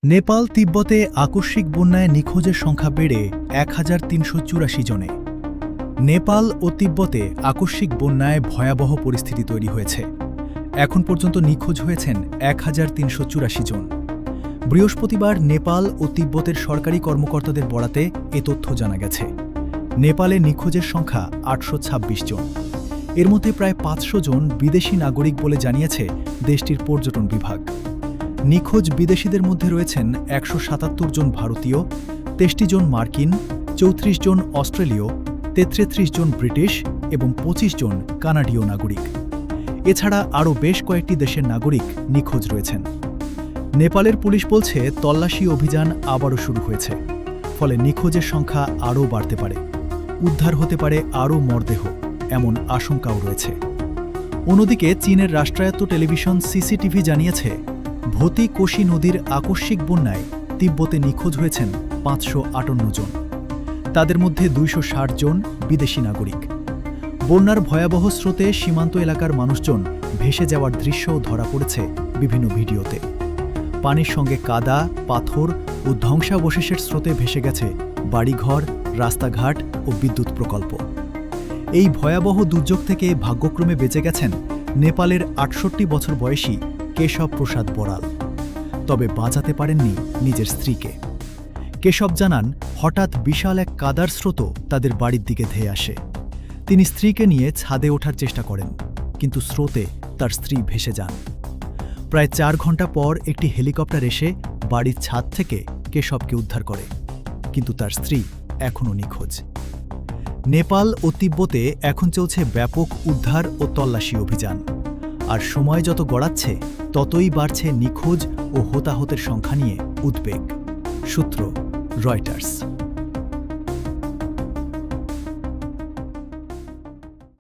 নেপাল তিব্বতে আকস্মিক বন্যায় নিখোঁজের সংখ্যা বেড়ে ১৩৮৪ জনে। নেপাল ও তিব্বতে আকস্মিক বন্যায় ভয়াবহ পরিস্থিতি তৈরি হয়েছে। এখন পর্যন্ত নিখোঁজ হয়েছেন ১৩৮৪ জন। বৃহস্পতিবার নেপাল ও তিব্বতের সরকারি কর্মকর্তাদের বরাতে এ তথ্য জানা গেছে। নেপালে নিখোঁজের সংখ্যা ৮২৬ জন। এর মধ্যে প্রায় ৫০০ জন বিদেশি নাগরিক বলে জানিয়েছে দেশটির পর্যটন বিভাগ। নিখোঁজ বিদেশিদের মধ্যে রয়েছেন ১৭৭ জন ভারতীয়, ২৩ জন মার্কিন, ৩৪ জন অস্ট্রেলীয়, ৩৩ জন ব্রিটিশ এবং ২৫ জন কানাডীয় নাগরিক। এছাড়া আরও বেশ কয়েকটি দেশের নাগরিক নিখোঁজ রয়েছেন। নেপালের পুলিশ বলছে তল্লাশি অভিযান আবারও শুরু হয়েছে, ফলে নিখোঁজের সংখ্যা আরও বাড়তে পারে। উদ্ধার হতে পারে আরও মরদেহ, এমন আশঙ্কাও রয়েছে। অন্যদিকে চীনের রাষ্ট্রায়ত্ত টেলিভিশন সিসিটিভি জানিয়েছে ভোতি কোশি নদীর আকস্মিক বন্যায় তিব্বতে নিখোঁজ হয়েছেন ৫৫৮ জন। তাদের মধ্যে ২৬০ জন বিদেশি নাগরিক। বন্যার ভয়াবহ স্রোতে সীমান্ত এলাকার মানুষজন ভেসে যাওয়ার দৃশ্যও ধরা পড়েছে বিভিন্ন ভিডিওতে। পানির সঙ্গে কাদা, পাথর ও ধ্বংসাবশেষের স্রোতে ভেসে গেছে বাড়িঘর, রাস্তাঘাট ও বিদ্যুৎ প্রকল্প। এই ভয়াবহ দুর্যোগ থেকে ভাগ্যক্রমে বেঁচে গেছেন নেপালের ৬৮ বছর বয়সী কেশব প্রসাদ বড়াল। তবে বাঁচাতে পারেননি নিজের স্ত্রীকে। কেশব জানান, হঠাৎ বিশাল এক কাদার স্রোত তাদের বাড়ির দিকে ধেয়ে আসে। তিনি স্ত্রীকে নিয়ে ছাদে ওঠার চেষ্টা করেন, কিন্তু স্রোতে তার স্ত্রী ভেসে যান। প্রায় ৪ ঘণ্টা পর একটি হেলিকপ্টার এসে বাড়ির ছাদ থেকে কেশবকে উদ্ধার করে, কিন্তু তার স্ত্রী এখনও নিখোঁজ। নেপাল ও তিব্বতে এখন চলছে ব্যাপক উদ্ধার ও তল্লাশি অভিযান। আর সময় যত গড়াচ্ছে ততই বাড়ছে নিখোঁজ ও হতাহতের সংখ্যা নিয়ে উদ্বেগ। সূত্র রয়টার্স।